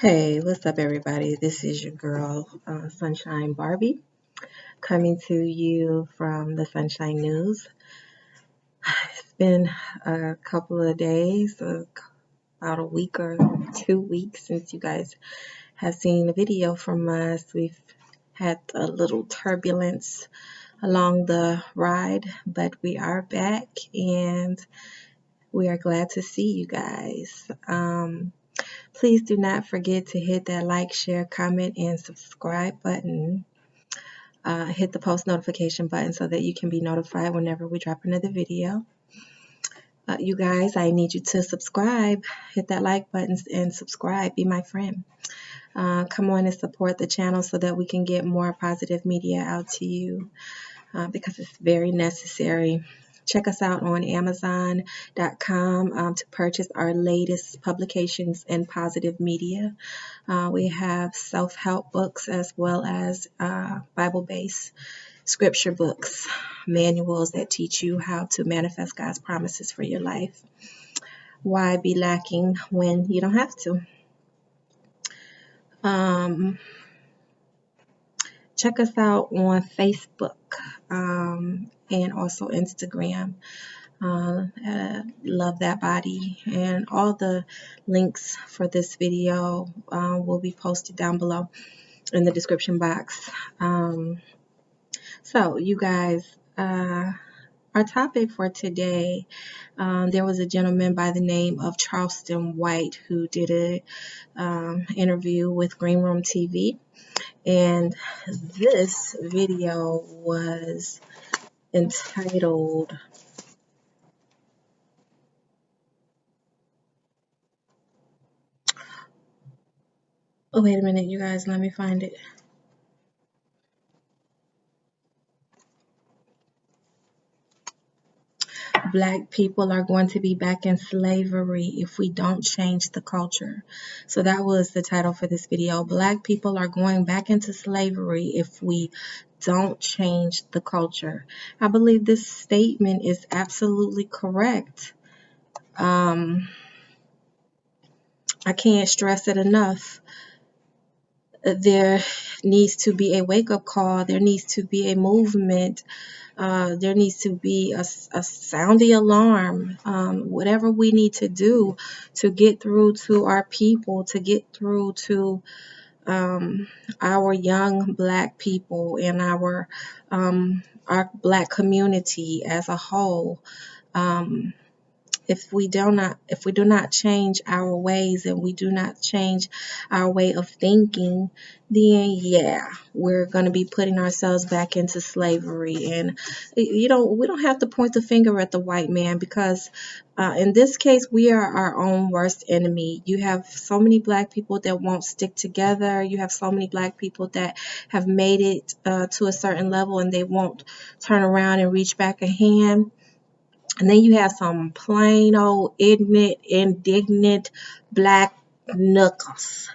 Hey, what's up, everybody? This is your girl, Sunshine Barbie, coming to you from the Sunshine News. It's been a couple of days, about a week or 2 weeks since you guys have seen a video from us. We've had a little turbulence along the ride, but we are back and we are glad to see you guys. Please do not forget to hit that like, share, comment, and subscribe button. Hit the post notification button so that you can be notified whenever we drop another video. You guys, I need you to subscribe. Hit that like button and subscribe. Be my friend. Come on and support the channel so that we can get more positive media out to you because it's very necessary. Check us out on Amazon.com to purchase our latest publications in positive media. We have self-help books as well as Bible-based scripture books, manuals that teach you how to manifest God's promises for your life. Why be lacking when you don't have to? Check us out on Facebook and also Instagram. Love that body, and all the links for this video will be posted down below in the description box. So you guys, our topic for today, there was a gentleman by the name of Charleston White who did an interview with Green Room TV, and this video was entitled Oh, wait a minute, you guys, let me find it. Black people are going to be back in slavery if we don't change the culture. So that was the title for this video. Black people are going back into slavery if we don't change the culture. I believe this statement is absolutely correct. I can't stress it enough. There needs to be a wake-up call. There needs to be a movement. There needs to be a sound the alarm, whatever we need to do to get through to our people, to get through to our young Black people and our Black community as a whole. If we do not change our ways and we do not change our way of thinking, then yeah, we're going to be putting ourselves back into slavery. And we don't have to point the finger at the white man, because in this case, we are our own worst enemy. You have so many Black people that won't stick together. You have so many Black people that have made it to a certain level and they won't turn around and reach back a hand. And then you have some plain old indignant Black knuckles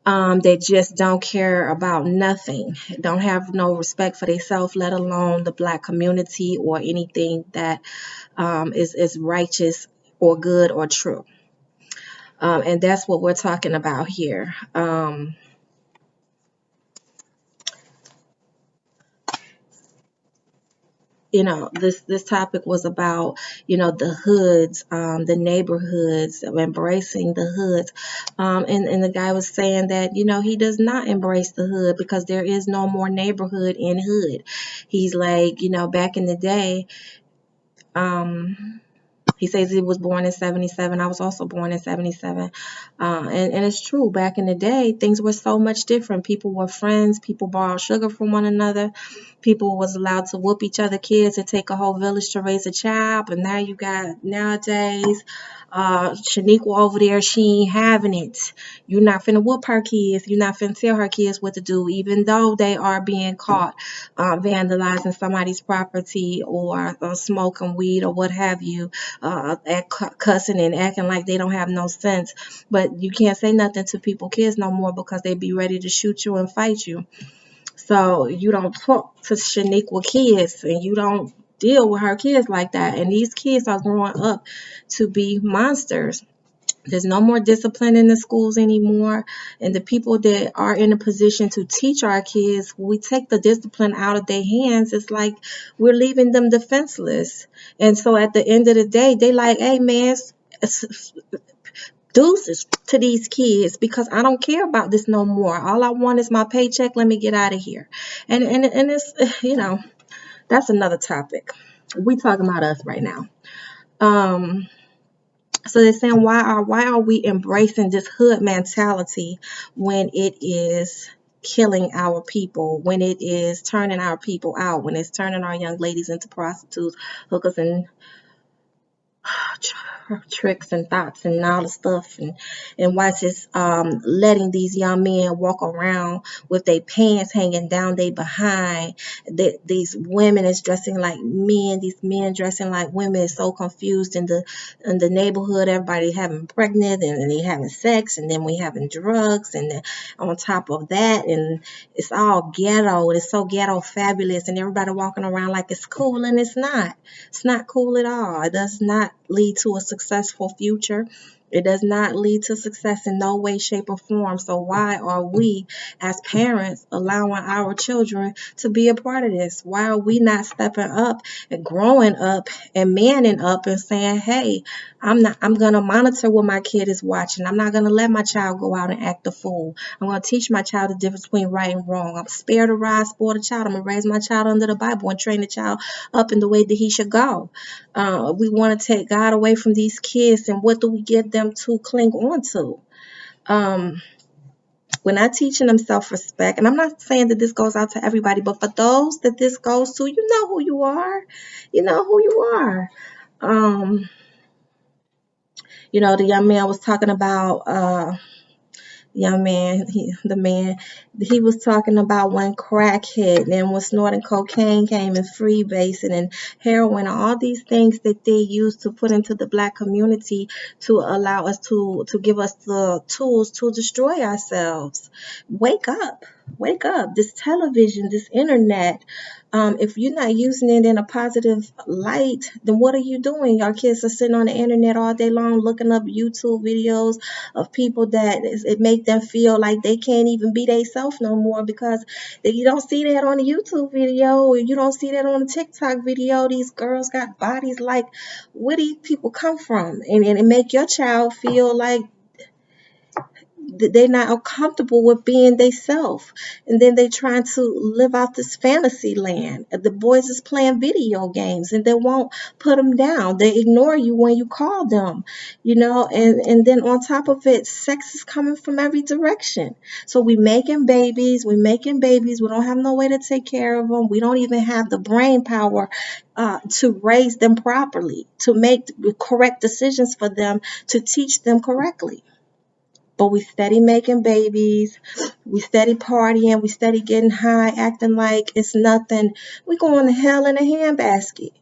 that just don't care about nothing, don't have no respect for themselves, let alone the Black community or anything that is righteous or good or true. And that's what we're talking about here. This topic was about, the hoods, the neighborhoods, embracing the hoods. And the guy was saying that, he does not embrace the hood because there is no more neighborhood in hood. He's like, back in the day, he says he was born in 77. I was also born in 77. And it's true. Back in the day, things were so much different. People were friends. People borrowed sugar from one another. People was allowed to whoop each other kids. It take a whole village to raise a child. But now you got nowadays, Shaniqua over there, she ain't having it. You're not finna whoop her kids. You're not finna tell her kids what to do, even though they are being caught vandalizing somebody's property or smoking weed or what have you, cussing and acting like they don't have no sense. But you can't say nothing to people, kids no more, because they be ready to shoot you and fight you. So you don't talk to Shaniqua kids and you don't deal with her kids like that. And these kids are growing up to be monsters. There's no more discipline in the schools anymore. And the people that are in a position to teach our kids, we take the discipline out of their hands. It's like we're leaving them defenseless. And so at the end of the day, they like, hey, man, deuces to these kids because I don't care about this no more. All I want is my paycheck. Let me get out of here. And it's, that's another topic. We talking about us right now. Um, So they're saying why are we embracing this hood mentality when it is killing our people, when it is turning our people out, when it's turning our young ladies into prostitutes, hookers, and tricks and thoughts and all the stuff, and why it's just letting these young men walk around with their pants hanging down they behind. These women is dressing like men, these men dressing like women. Is so confused in the neighborhood. Everybody having pregnant and they having sex, and then we having drugs, and then on top of that, and it's all ghetto. It's so ghetto fabulous, and everybody walking around like it's cool, and it's not. It's not cool at all. It does not lead to a successful future. It does not lead to success in no way, shape, or form. So why are we, as parents, allowing our children to be a part of this? Why are we not stepping up and growing up and manning up and saying, hey, I'm gonna monitor what my kid is watching. I'm not gonna let my child go out and act a fool. I'm gonna teach my child the difference between right and wrong. I'm spare the rod, spoil the child. I'm gonna raise my child under the Bible and train the child up in the way that he should go. We want to take God away from these kids, and what do we get them to cling on to? We're not teaching them self-respect, and I'm not saying that this goes out to everybody, but for those that this goes to, you know who you are. You know who you are. The young man was talking about the man, he was talking about when crack hit and when snorting cocaine came and freebasing and heroin, all these things that they use to put into the black community to allow us to give us the tools to destroy ourselves. Wake up. Wake up. This television, this internet, if you're not using it in a positive light, then what are you doing? Our kids are sitting on the internet all day long looking up YouTube videos of people that it make them feel like they can't even be themselves no more because you don't see that on the YouTube video or you don't see that on the TikTok video. These girls got bodies like, where these people come from? And it make your child feel like they're not comfortable with being themselves, and then they trying to live out this fantasy land. The boys is playing video games and they won't put them down. They ignore you when you call them, and then on top of it, sex is coming from every direction. So we making babies, we don't have no way to take care of them. We don't even have the brain power to raise them properly, to make correct decisions for them, to teach them correctly. But we steady making babies, we steady partying, we steady getting high, acting like it's nothing. We going to hell in a handbasket.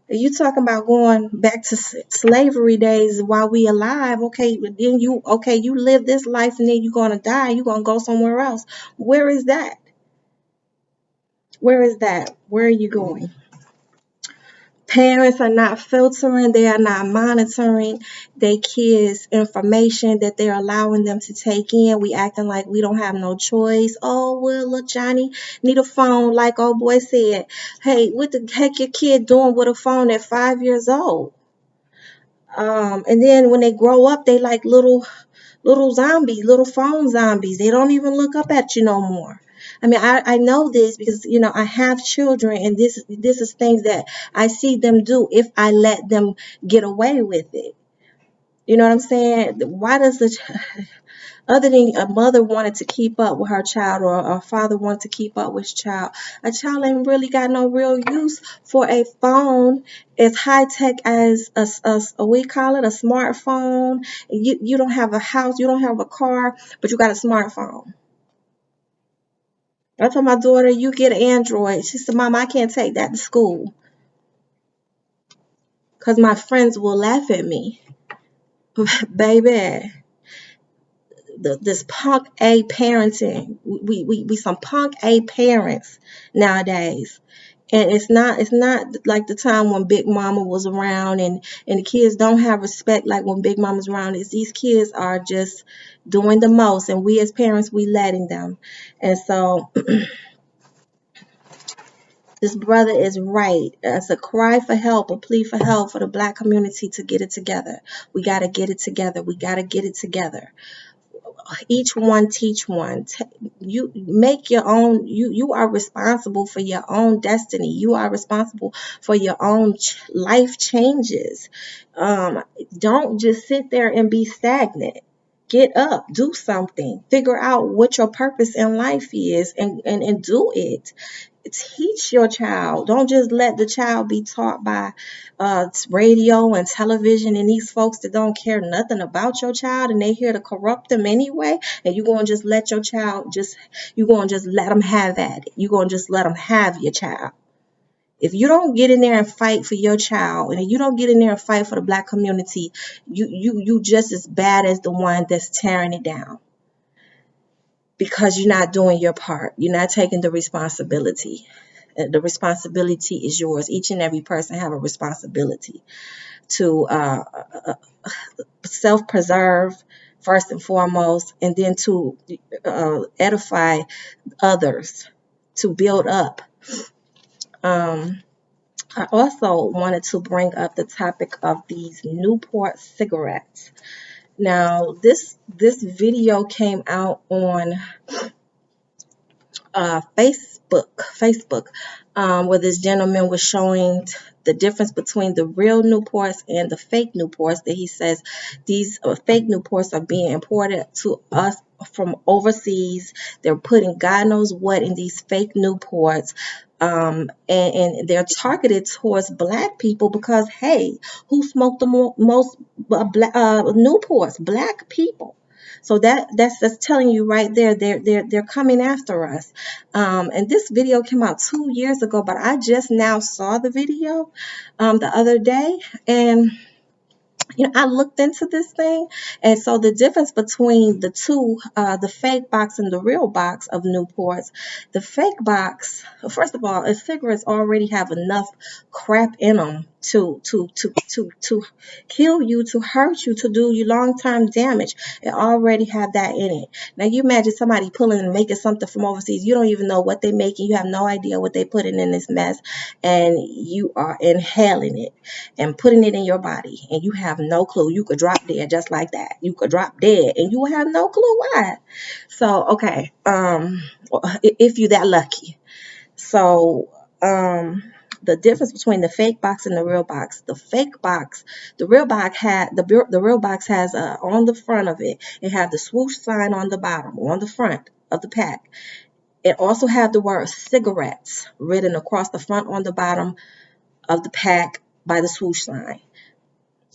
You talking about going back to slavery days while we alive? Okay, then you live this life and then you're gonna die. You're gonna go somewhere else. Where is that? Where is that? Where are you going? Parents are not filtering, they are not monitoring their kids' information that they're allowing them to take in. We acting like we don't have no choice. Oh, well, look, Johnny, need a phone, like old boy said. Hey, what the heck your kid doing with a phone at 5 years old? And then when they grow up, they like little zombies, little phone zombies. They don't even look up at you no more. I mean, I know this because, I have children, and this is things that I see them do if I let them get away with it. You know what I'm saying? Why does other than a mother wanted to keep up with her child or a father wanted to keep up with his child, a child ain't really got no real use for a phone as high tech as we call it, a smartphone. You don't have a house, you don't have a car, but you got a smartphone. I told my daughter, you get an Android. She said, Mom, I can't take that to school because my friends will laugh at me. Baby, this punk A parenting. We some punk A parents nowadays. And it's not like the time when Big Mama was around, and the kids don't have respect like when Big Mama's around. It's these kids are just doing the most, and we as parents, we letting them. And so this brother is right. It's a cry for help, a plea for help for the Black community to get it together. We got to get it together. We got to get it together. Each one teach one. You make your own. You are responsible for your own destiny. You are responsible for your own life changes. Don't just sit there and be stagnant. Get up, do something, figure out what your purpose in life is, and do it. Teach your child. Don't just let the child be taught by radio and television and these folks that don't care nothing about your child, and they here to corrupt them anyway. And you're going to just let your child you're going to just let them have at it. You're going to just let them have your child. If you don't get in there and fight for your child, and you don't get in there and fight for the Black community, you just as bad as the one that's tearing it down, because you're not doing your part. You're not taking the responsibility. The responsibility is yours. Each and every person have a responsibility to self-preserve first and foremost, and then to edify others, to build up. I also wanted to bring up the topic of these Newport cigarettes. Now, this video came out on Facebook, where this gentleman was showing the difference between the real Newports and the fake Newports. That he says these fake Newports are being imported to us from overseas. They're putting God knows what in these fake Newports. And they're targeted towards Black people because, hey, who smoked the most Newports? Black people. So that's telling you right there, they're coming after us. And this video came out 2 years ago, but I just now saw the video the other day, and I looked into this thing, and so the difference between the two, the fake box and the real box of Newports, the fake box, first of all, cigarettes already have enough crap in them to kill you, to hurt you, to do you long-term damage. It already have that in it. Now you imagine somebody pulling and making something from overseas. You don't even know what they're making. You have no idea what they're putting in this mess, and you are inhaling it and putting it in your body, and you have no clue. You could drop dead just like that. You could drop dead and you will have no clue why. So, okay, if you that lucky. So, the difference between the fake box and the real box. The fake box, the real box has on the front of it. It have the swoosh sign on the bottom, on the front of the pack. It also have the word cigarettes written across the front on the bottom of the pack by the swoosh sign.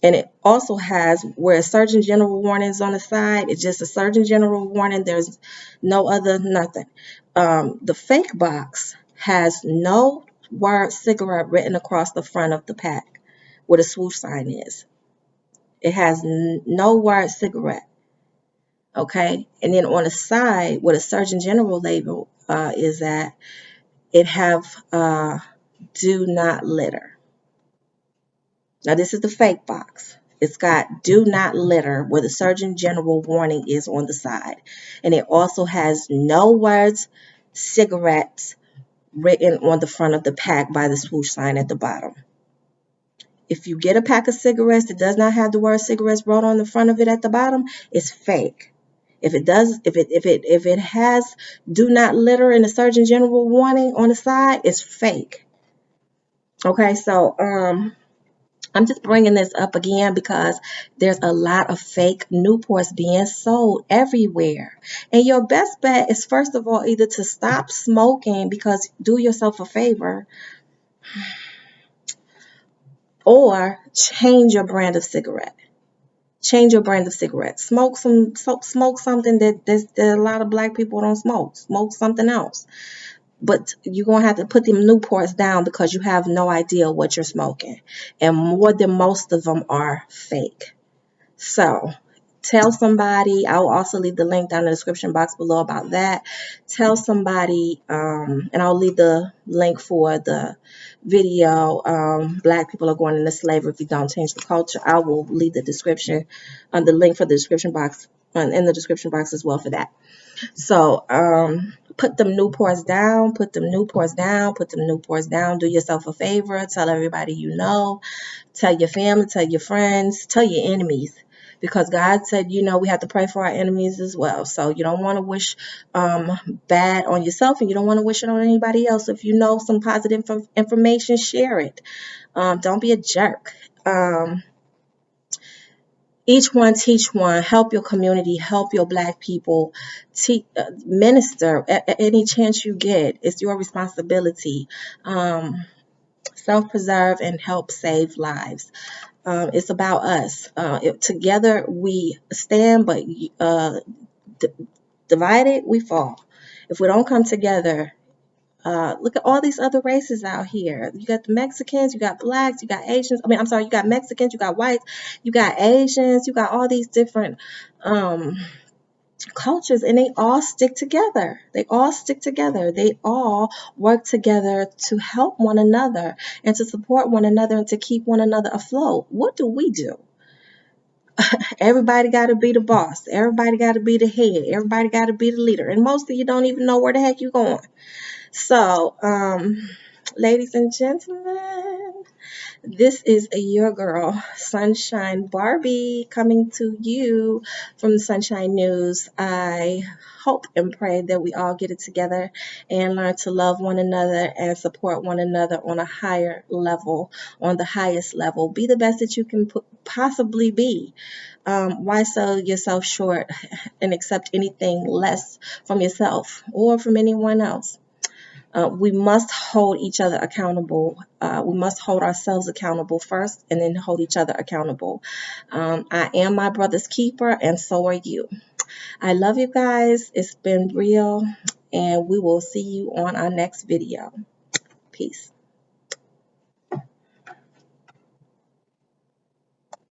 And it also has where Surgeon General warning is on the side. It's just a Surgeon General warning. There's no other nothing. The fake box has no word cigarette written across the front of the pack where the swoosh sign is. It has no word cigarette. Okay. And then on the side where the Surgeon General label is at, it have do not litter. Now, this is the fake box. It's got do not litter where the Surgeon General warning is on the side. And it also has no words cigarettes written on the front of the pack by the swoosh sign at the bottom. If you get a pack of cigarettes that does not have the word cigarettes wrote on the front of it at the bottom, it's fake. If it has do not litter in the Surgeon General warning on the side, it's fake. Okay, so I'm just bringing this up again because there's a lot of fake Newports being sold everywhere. And your best bet is, first of all, either to stop smoking, because do yourself a favor, or change your brand of cigarette. Change your brand of cigarette. Smoke something that a lot of Black people don't smoke. Smoke something else. But you're going to have to put them Newports down because you have no idea what you're smoking. And more than most of them are fake. So Tell somebody. I will also leave the link down in the description box below about that. Tell somebody, and I'll leave the link for the video. Black people are going into slavery if we don't change the culture. I will leave the description, the link for the description box, in the description box as well for that. So, put them Newports down, put them Newports down, put them Newports down. Do yourself a favor. Tell everybody you know. Tell your family, tell your friends, tell your enemies. Because God said, we have to pray for our enemies as well. So you don't want to wish bad on yourself, and you don't want to wish it on anybody else. If you know some positive information, share it. Don't be a jerk. Each one teach one. Help your community. Help your Black people. Minister at any chance you get. It's your responsibility. Self-preserve and help save lives. It's about us. Together we stand, but divided we fall. If we don't come together, look at all these other races out here. You got the Mexicans, you got Blacks, you got Asians. I'm sorry, you got Mexicans, you got whites, you got Asians, you got all these different cultures, and they all stick together. They all stick together. They all work together to help one another and to support one another and to keep one another afloat. What do we do? Everybody got to be the boss. Everybody got to be the head. Everybody got to be the leader. And most of you don't even know where the heck you're going. So, ladies and gentlemen, this is your girl, Sunshine Barbie, coming to you from the Sunshine News. I hope and pray that we all get it together and learn to love one another and support one another on a higher level, on the highest level. Be the best that you can possibly be. Why sell yourself short and accept anything less from yourself or from anyone else? We must hold each other accountable. We must hold ourselves accountable first and then hold each other accountable. I am my brother's keeper, and so are you. I love you guys. It's been real, and we will see you on our next video. Peace.